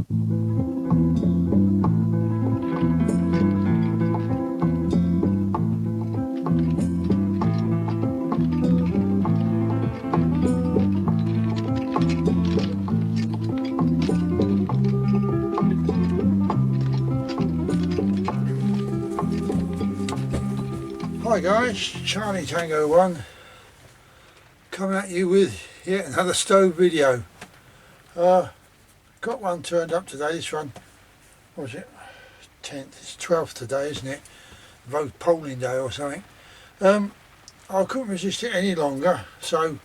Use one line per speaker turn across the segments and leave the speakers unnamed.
Hi guys, Charlie Tango 1 coming at you with yet another stove video. Got one turned up today. This one, what was it, 10th, it's 12th today, isn't it? Vote polling day or something. I couldn't resist it any longer, so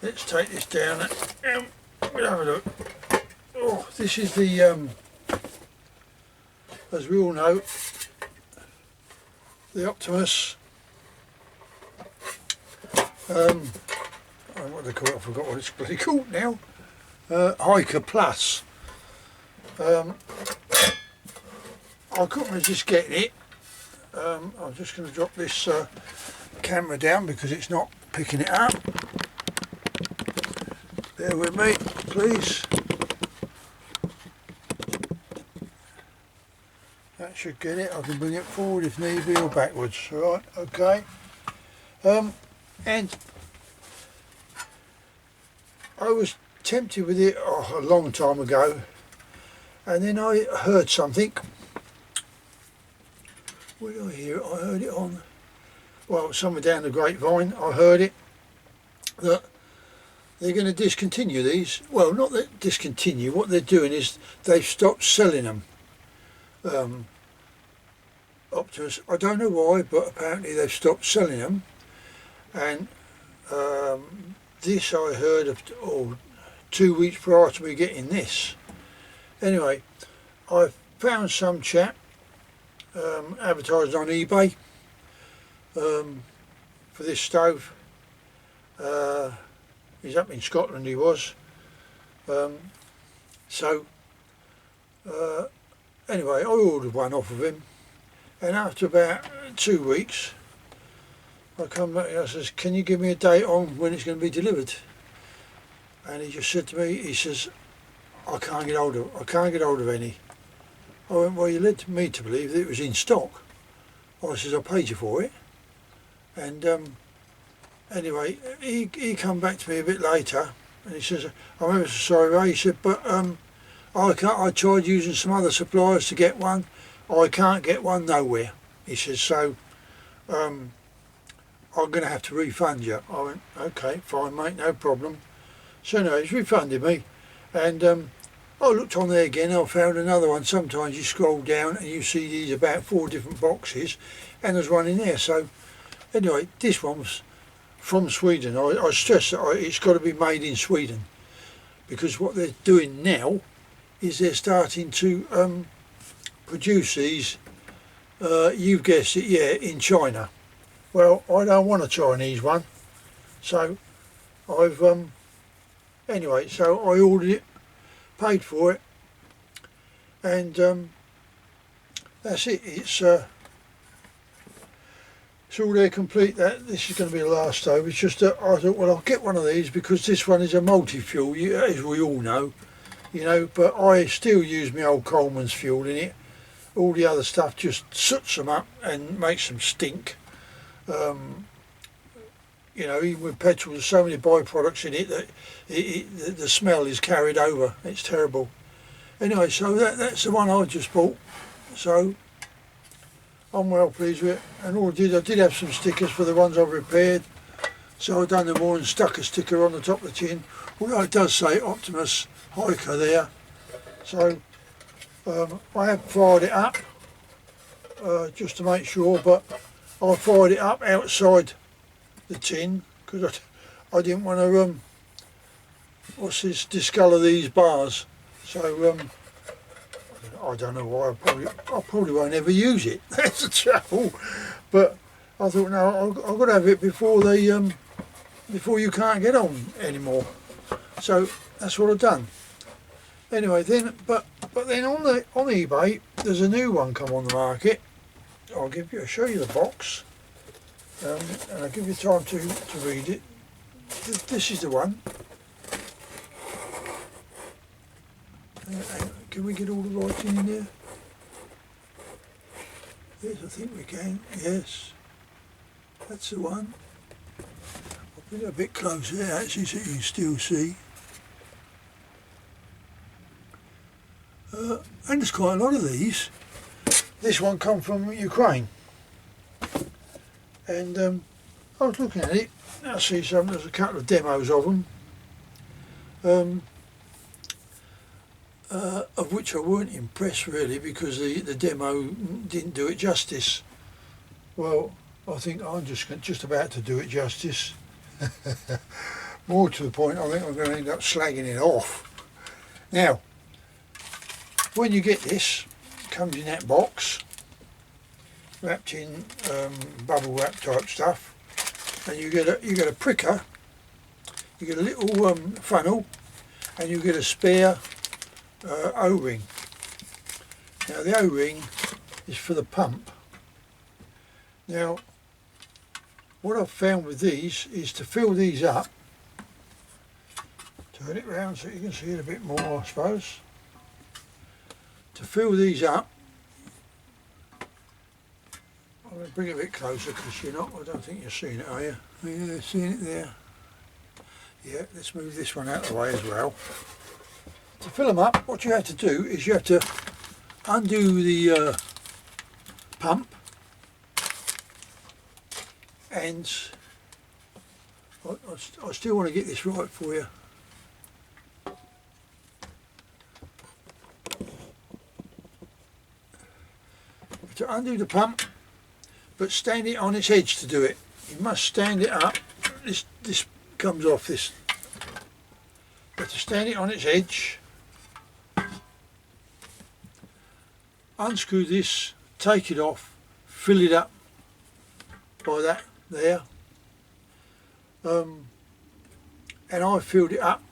let's take this down and we'll have a look. Oh, this is the, as we all know, the Optimus. What do they call it? I forgot what it's bloody called now. Hiker Plus. I couldn't resist getting it. I'm just going to drop this camera down because it's not picking it up. Bear with me, please. That should get it. I can bring it forward if need be or backwards. Alright, okay. And I was tempted with it a long time ago, and then I heard something. Where did I hear it? I heard it on, well, somewhere down the grapevine. I heard it that they're going to discontinue these. Well, not that discontinue. What they're doing is they've stopped selling them. Optimus. I don't know why, but apparently they've stopped selling them. And this I heard of 2 weeks prior to me getting this. Anyway, I found some chap advertised on eBay for this stove. He's up in Scotland, he was. Anyway, I ordered one off of him, and after about 2 weeks I come back and I says, can you give me a date on when it's going to be delivered? And he just said to me, he says, I can't get hold of any. I went, well, you led me to believe that it was in stock. I says, I paid you for it. And anyway, he come back to me a bit later and he says, I'm ever so sorry, Ray. He said, but I tried using some other suppliers to get one. I can't get one nowhere. He says, so I'm going to have to refund you. I went, okay, fine mate, no problem. So anyway, he's refunded me, and I looked on there again, I found another one. Sometimes you scroll down and you see these about 4 different boxes, and there's one in there. So anyway, this one was from Sweden. I stress that it's got to be made in Sweden, because what they're doing now is they're starting to produce these, you've guessed it, yeah, in China. Well, I don't want a Chinese one, so I've anyway, so I ordered it, paid for it, and that's it. It's all there complete. That this is going to be the last stove. It's just that I thought, well, I'll get one of these because this one is a multi-fuel, as we all know, you know. But I still use my old Coleman's fuel in it. All the other stuff just soots them up and makes them stink. You know, even with petrol, there's so many byproducts in it that the smell is carried over. It's terrible. Anyway, so that's the one I just bought. So I'm well pleased with it. And all I did have some stickers for the ones I've repaired. So I've done them all and stuck a sticker on the top of the tin. Although it does say Optimus Hiker there. So I have fired it up just to make sure, but I fired it up outside the tin because I didn't want to discolour these bars. So I don't know why. I probably won't ever use it. That's the trouble. But I thought, no, I've got to have it before they before you can't get on anymore. So that's what I've done. Anyway, then but then on eBay there's a new one come on the market. I'll show you the box, and I'll give you time to read it. This is the one. Can we get all the writing in there? Yes, I think we can. Yes, that's the one. I'll put it a bit closer there actually so you can still see. And there's quite a lot of these. This one come from Ukraine. And I was looking at it. I see there's a couple of demos of them. Of which I weren't impressed really, because the demo didn't do it justice. Well, I think I'm just about to do it justice. More to the point, I think I'm going to end up slagging it off. Now, when you get this, it comes in that box, wrapped in bubble wrap type stuff, and you get a pricker, you get a little funnel, and you get a spare O-ring. Now the O-ring is for the pump. Now what I've found with these is to fill these up, turn it round so you can see it a bit more I suppose. To fill these up, I'm going to bring it a bit closer because you're not, I don't think you're seeing it, are you? Yeah, seeing it there. Yeah, let's move this one out of the way as well. To fill them up, what you have to do is you have to undo the pump, and I still want to get this right for you. To undo the pump, but stand it on its edge to do it. You must stand it up. This comes off this. But to stand it on its edge, unscrew this, take it off, fill it up by that there, and I filled it up.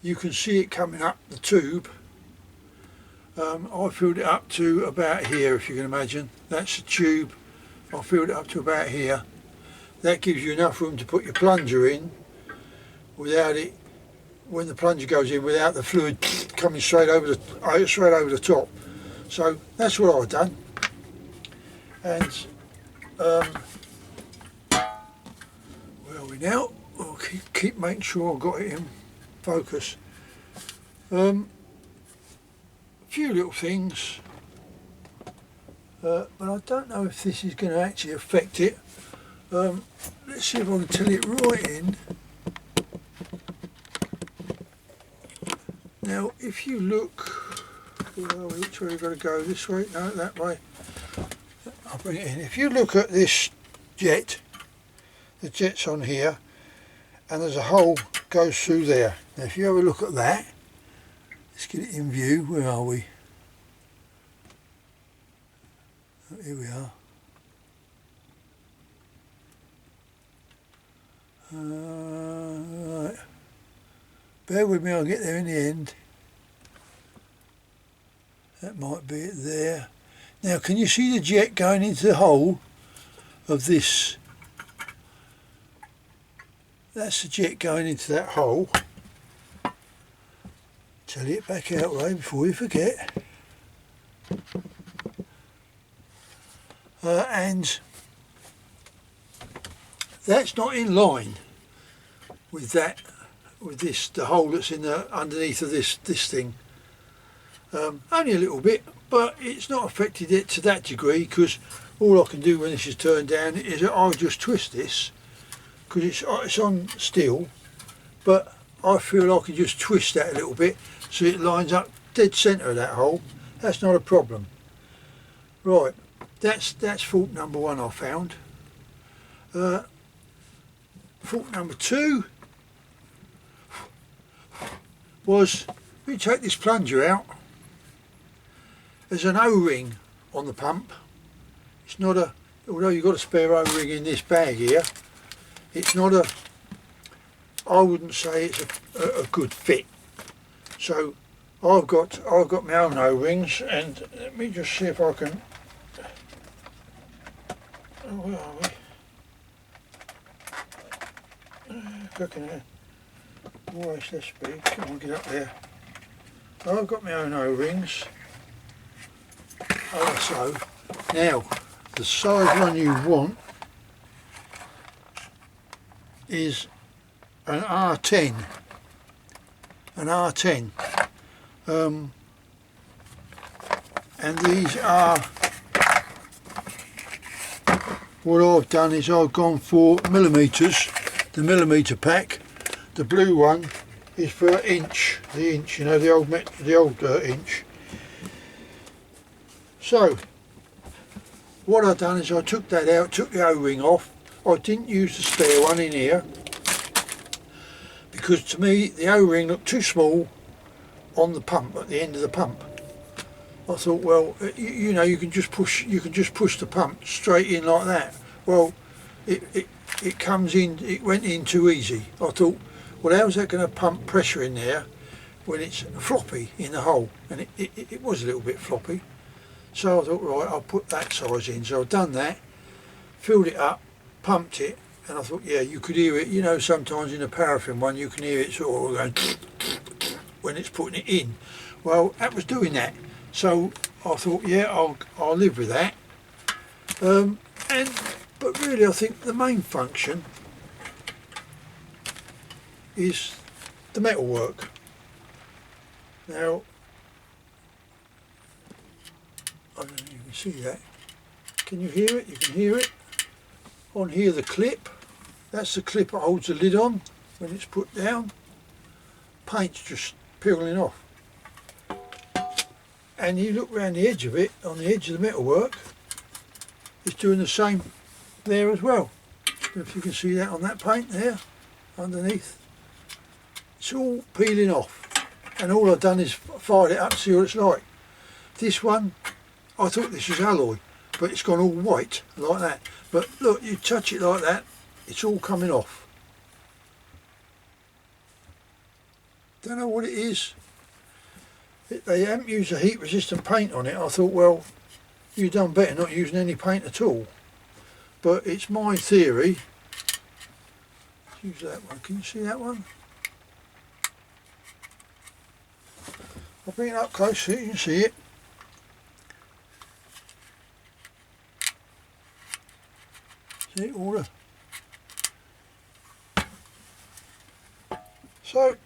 You can see it coming up the tube. I filled it up to about here, if you can imagine. That's the tube. I filled it up to about here. That gives you enough room to put your plunger in without it, when the plunger goes in, without the fluid coming straight over the top. So that's what I've done. And where are we now? I'll keep making sure I've got it in focus. Few little things, but I don't know if this is going to actually affect it. Let's see if I can tell it right in. Now if you look, which way we've got to go, this way? No, that way. I'll bring it in. If you look at this jet, the jet's on here, and there's a hole goes through there. Now if you have a look at that, let's get it in view. Where are we? Oh, here we are. Right. Bear with me, I'll get there in the end. That might be it there. Now can you see the jet going into the hole of this? That's the jet going into that hole. Tell it back out, Ray, before you forget. And that's not in line with that, with this, the hole that's in the underneath of this thing. Only a little bit, but it's not affected it to that degree, because all I can do when this is turned down is I'll just twist this, because it's on steel, but I feel I can just twist that a little bit so it lines up dead centre of that hole. That's not a problem. Right, that's fault number one I found. Fault number two was, we take this plunger out, there's an O-ring on the pump. It's not a, although you've got a spare O-ring in this bag here, it's not a, I wouldn't say it's a good fit. So I've got my own O-rings, and let me just see if I can, oh, where are we? Cooking here. Always less speed, come on, get up there. I've got my own O-rings. Also, now the size one you want is an R10. An R10. And these are, what I've done is I've gone for millimetres, the millimetre pack. The blue one is for inch, the inch, you know, the old inch. So what I've done is I took that out, took the O-ring off. I didn't use the spare one in here because to me the O-ring looked too small on the pump, at the end of the pump. I thought, well, you know, you can just push the pump straight in like that. Well, it comes in, it went in too easy. I thought, well, how's that going to pump pressure in there when it's floppy in the hole? And it was a little bit floppy. So I thought, right, I'll put that size in. So I've done that, filled it up, pumped it, and I thought, yeah, you could hear it. You know, sometimes in a paraffin one, you can hear it sort of going when it's putting it in. Well, that was doing that. So I thought, yeah, I'll live with that. But really, I think the main function is the metal work. Now, I don't know if you can see that. Can you hear it? You can hear it. On here, the clip. That's the clip that holds the lid on when it's put down. Paint's just peeling off. And you look around the edge of it, on the edge of the metalwork, it's doing the same there as well. If you can see that on that paint there, underneath. It's all peeling off. And all I've done is fired it up to see what it's like. This one, I thought this was alloy, but it's gone all white, like that. But look, you touch it like that, it's all coming off. Don't know what it is. They haven't used a heat resistant paint on it. I thought, well, you've done better not using any paint at all. But it's my theory. Let's use that one. Can you see that one? I'll bring it up close so you can see it. See all the... So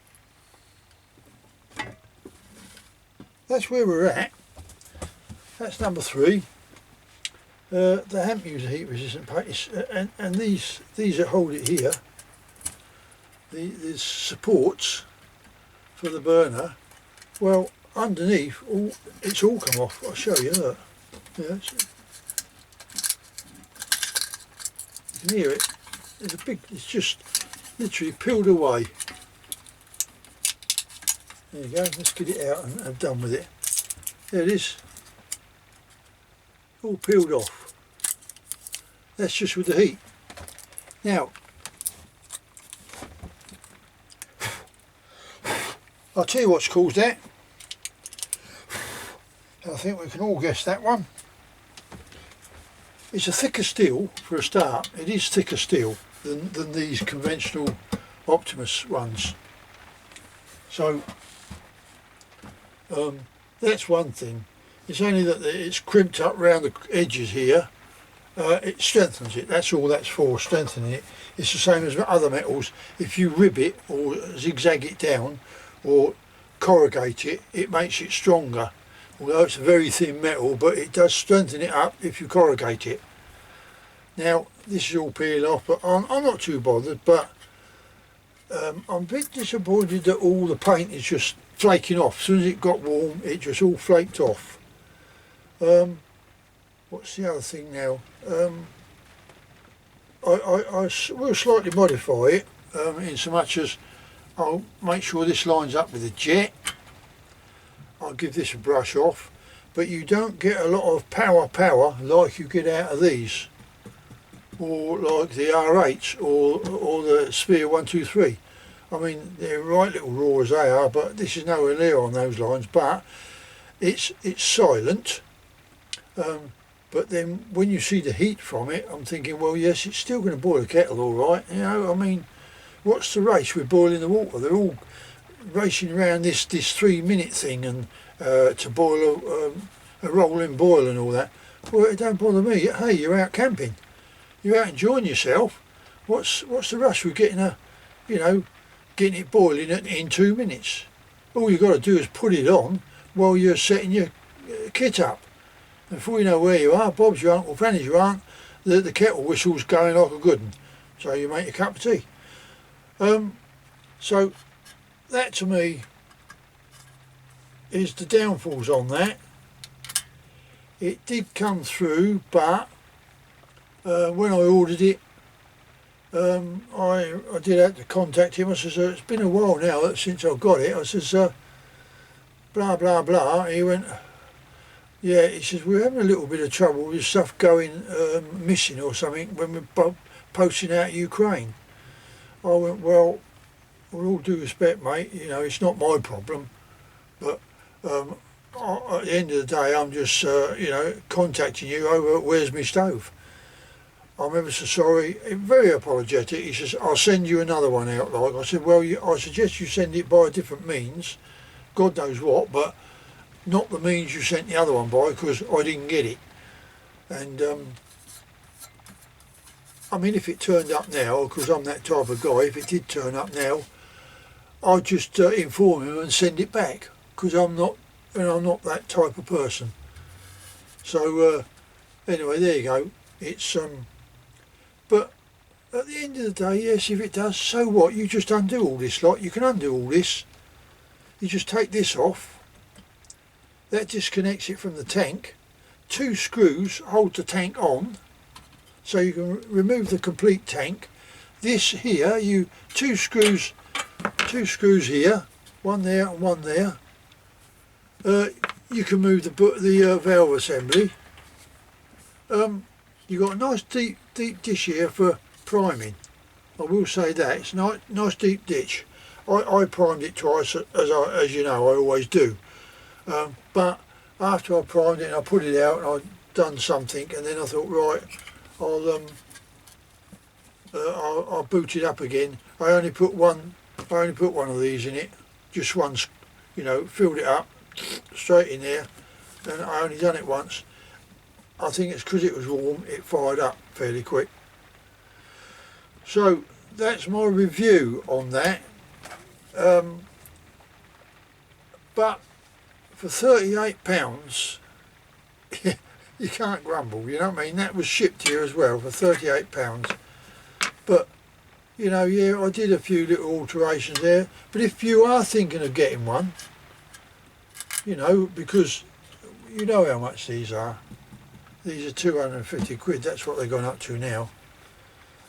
that's where we're at. That's number 3. They haven't used a heat resistant paint, and these that hold it here, the supports for the burner. Well, underneath, it's all come off. I'll show you. Look. Yeah, you can hear it. There's a big. It's just literally peeled away. There you go. Let's get it out and I'm done with it. There it is. All peeled off. That's just with the heat. Now, I'll tell you what's caused that. I think we can all guess that one. It's a thicker steel for a start. It is thicker steel than these conventional Optimus ones. So that's one thing. It's only that it's crimped up around the edges here. It strengthens it. That's all that's for, strengthening it. It's the same as other metals. If you rib it or zigzag it down or corrugate it, it makes it stronger. Although it's a very thin metal, but it does strengthen it up if you corrugate it. Now, this is all peeling off, but I'm not too bothered, but I'm a bit disappointed that all the paint is just flaking off. As soon as it got warm, it just all flaked off. What's the other thing now? I will slightly modify it in so much as I'll make sure this lines up with the jet. I'll give this a brush off, but you don't get a lot of power like you get out of these, or like the R8s or the Sphere 123. I mean, they're right little raw as they are, but this is nowhere near on those lines. But it's silent. But then when you see the heat from it, I'm thinking, well, yes, it's still going to boil a kettle, all right. You know, I mean, what's the race with boiling the water? They're all racing around this 3-minute thing and to boil a rolling boil and all that. Well, it don't bother me. Hey, you're out camping, you're out enjoying yourself. What's the rush with getting getting it boiling in 2 minutes? All you got to do is put it on while you're setting your kit up. And before you know where you are, Bob's your uncle, Fanny's your aunt, the kettle whistle's going like a good one. So you make a cup of tea. So that to me is the downfalls on that. It did come through, but when I ordered it, I did have to contact him. I says, it's been a while now since I got it. I says, blah blah blah. He went, yeah. He says, we're having a little bit of trouble with stuff going missing or something when we're posting out of Ukraine. I went, well, with all due respect, mate, it's not my problem, but at the end of the day, I'm just contacting you over where's my stove. I'm ever so sorry, very apologetic. He says, I'll send you another one out. Like I said, well, I suggest you send it by a different means, God knows what, but not the means you sent the other one by, because I didn't get it. And I mean, if it turned up now, because I'm that type of guy, if it did turn up now, I'd just inform him and send it back, because I'm not that type of person. So anyway, there you go. It's but at the end of the day, yes, if it does, so what? You just undo all this lot. You can undo all this. You just take this off. That disconnects it from the tank. 2 screws hold the tank on, so you can remove the complete tank. This here, two screws here, one there and one there. You can move the valve assembly. You've got a nice deep dish here for priming. I will say that it's nice deep ditch. I primed it twice, as you know I always do. But after I primed it and I put it out and I'd done something, and then I thought, right, I'll boot it up again. I only put one of these in it, just once, filled it up straight in there, and I only done it once. I think it's because it was warm, it fired up fairly quick. So that's my review on that. But for £38, you can't grumble, you know what I mean? That was shipped here as well for £38. But, yeah, I did a few little alterations there. But if you are thinking of getting one, because you know how much these are. These are 250 quid, that's what they've gone up to now.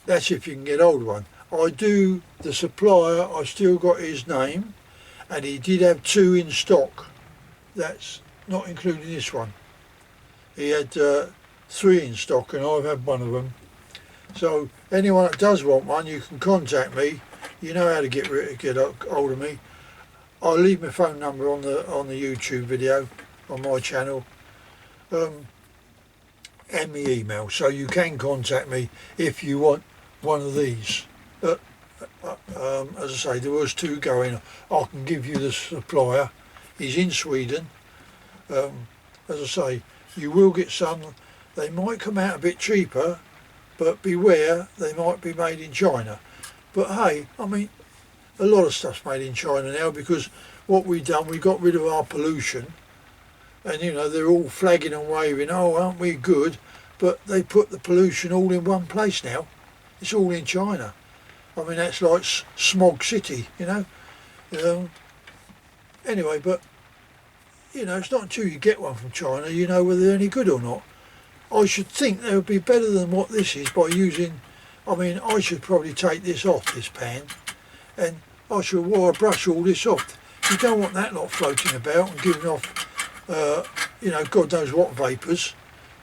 That's if you can get hold of one. The supplier, I still got his name, and he did have 2 in stock. That's not including this one. He had 3 in stock, and I've had one of them. So anyone that does want one, you can contact me. You know how to get hold of me. I'll leave my phone number on the YouTube video on my channel. And my email, so you can contact me if you want one of these. As I say, there was 2 going. I can give you the supplier. He's in Sweden. As I say, you will get some. They might come out a bit cheaper, but beware, they might be made in China. But hey, I mean, a lot of stuff's made in China now, because what we've done, we got rid of our pollution. And they're all flagging and waving, oh, aren't we good? But they put the pollution all in one place now. It's all in China. I mean, that's like smog city, Anyway, but, it's not until you get one from China you know whether they're any good or not. I should think they would be better than what this is by using, I should probably take this off, this pan, and I should wire brush all this off. You don't want that lot floating about and giving off God knows what vapours.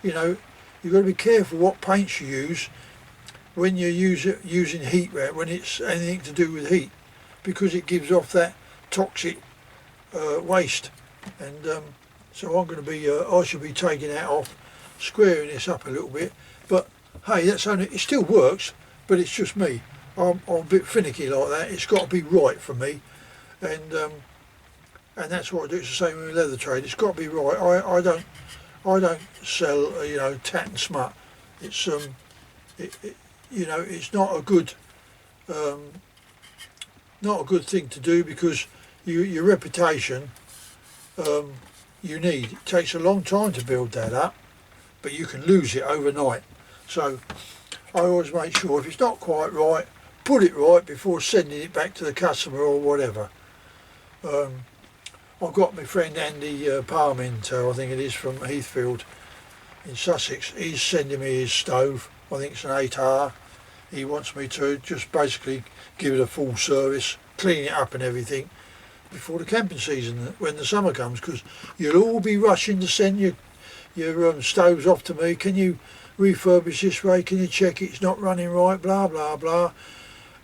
You've got to be careful what paints you use when you're using heat, when it's anything to do with heat, because it gives off that toxic waste. And so I'm going to be, I should be taking that off, squaring this up a little bit. But hey, it still works, but it's just me. I'm a bit finicky like that. It's got to be right for me. and that's what I do. It's the same with leather trade. It's got to be right. I don't sell tat and smut. It's it's not a good thing to do, because your reputation you need. It takes a long time to build that up, but you can lose it overnight. So I always make sure if it's not quite right, put it right before sending it back to the customer or whatever. I've got my friend Andy Parminter, I think it is, from Heathfield in Sussex. He's sending me his stove. I think it's an 8R. He wants me to just basically give it a full service, clean it up and everything before the camping season, when the summer comes, because you'll all be rushing to send your stoves off to me. Can you refurbish this way? Can you check it's not running right? Blah blah blah.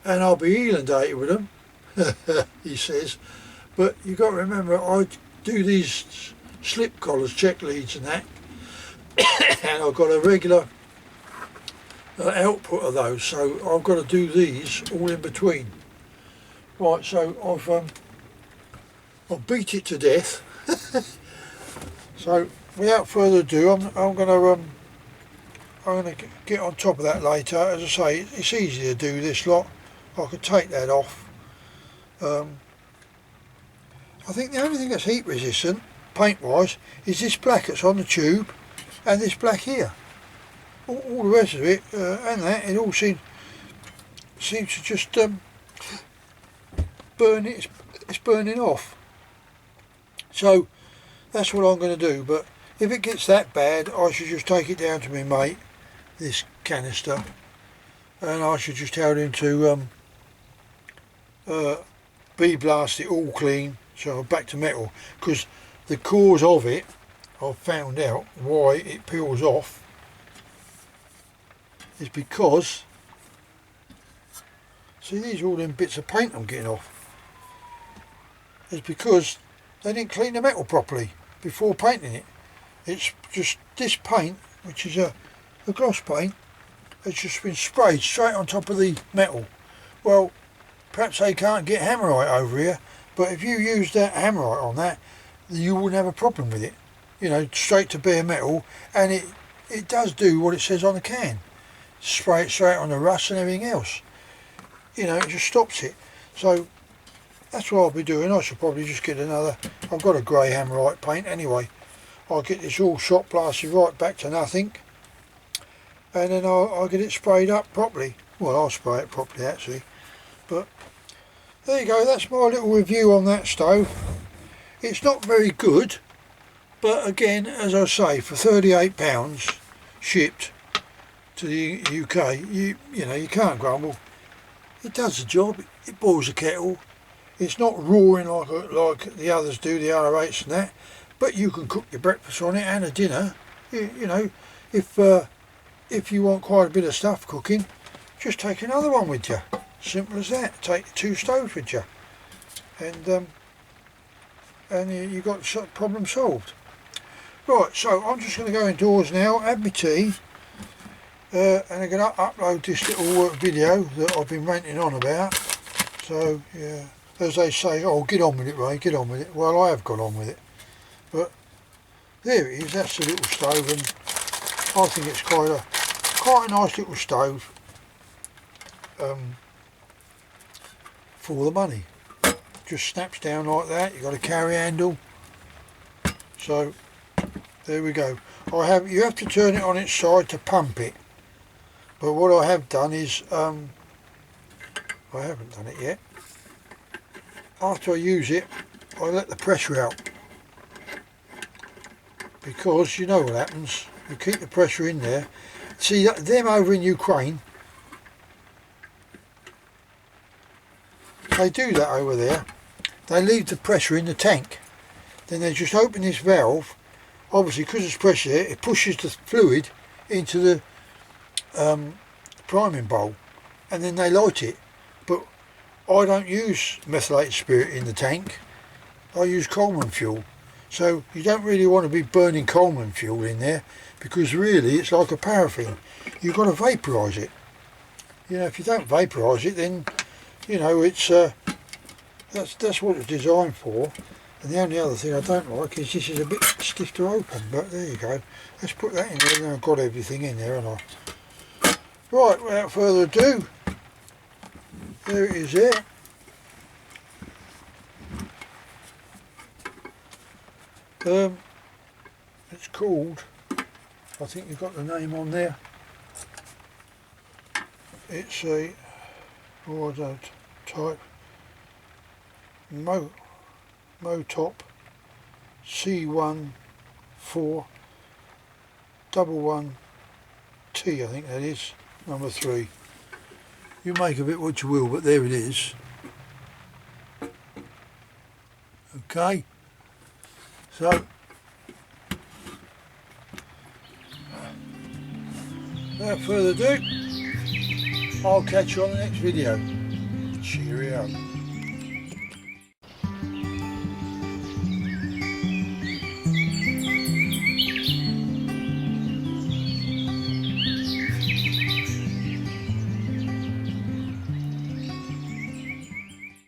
And I'll be inundated with them, he says. But you've got to remember, I do these slip collars, check leads and that, and I've got a regular output of those, so I've got to do these all in between. Right, so I've beat it to death. So without further ado, I'm going to get on top of that later. As I say, it's easy to do this lot. I could take that off. I think the only thing that's heat resistant, paint wise, is this black that's on the tube and this black here. All the rest of it, and that, it all seems to just burn it. It's burning off. So that's what I'm going to do. But if it gets that bad, I should just take it down to my mate, this canister, and I should just tell him to blast it all clean, so back to metal. Because the cause of it, I've found out why it peels off, is because, see, these are all them bits of paint I'm getting off. It's because they didn't clean the metal properly before painting it. It's just this paint, which is a gloss paint, has just been sprayed straight on top of the metal. Well, perhaps they can't get hammerite over here, but if you use that hammerite on that, you wouldn't have a problem with it. You know, straight to bare metal, and it does do what it says on the can. Spray it straight on the rust and everything else. You know, it just stops it. So that's what I'll be doing. I should probably just get another. I've got a grey hammerite paint anyway. I'll get this all shot blasted right back to nothing, and then I'll get it sprayed up properly. Well, I'll spray it properly actually. But there you go. That's my little review on that stove. It's not very good, but again, as I say, for £38 shipped to the UK, you know, you can't grumble. It does the job. It boils a kettle. It's not roaring like the others do, the R8s and that, but you can cook your breakfast on it and a dinner. You know, if you want quite a bit of stuff cooking, just take another one with you. Simple as that. Take 2 stoves with you, and you got the problem solved. Right, so I'm just going to go indoors now, have my tea, and I'm going to upload this little video that I've been ranting on about. So yeah, as they say, oh, get on with it, Ray, get on with it. Well, I have got on with it, but there it is. That's the little stove, and I think it's quite a nice little stove for the money. Just snaps down like that. You've got a carry handle. So there we go. You have to turn it on its side to pump it. But what I have done is, I haven't done it yet. After I use it, I let the pressure out. Because you know what happens. You keep the pressure in there. See, them over in Ukraine, they do that over there. They leave the pressure in the tank. Then they just open this valve. Obviously, because there's pressure there, it pushes the fluid into the priming bowl, and then they light it. But I don't use methylated spirit in the tank. I use Coleman fuel. So you don't really want to be burning Coleman fuel in there, because really it's like a paraffin. You've got to vaporise it. You know, if you don't vaporise it, then you know it's That's what it's designed for. And the only other thing I don't like is this is a bit stiff to open, but there you go. Let's put that in there, and I've got everything in there, haven't I? Right, without further ado, there it is there. It's called, I think you've got the name on there. It's a, what was that type? Motop C1411T, I think that is, number 3. You make of it what you will, but there it is. Okay, so without further ado, I'll catch you on the next video. Cheerio.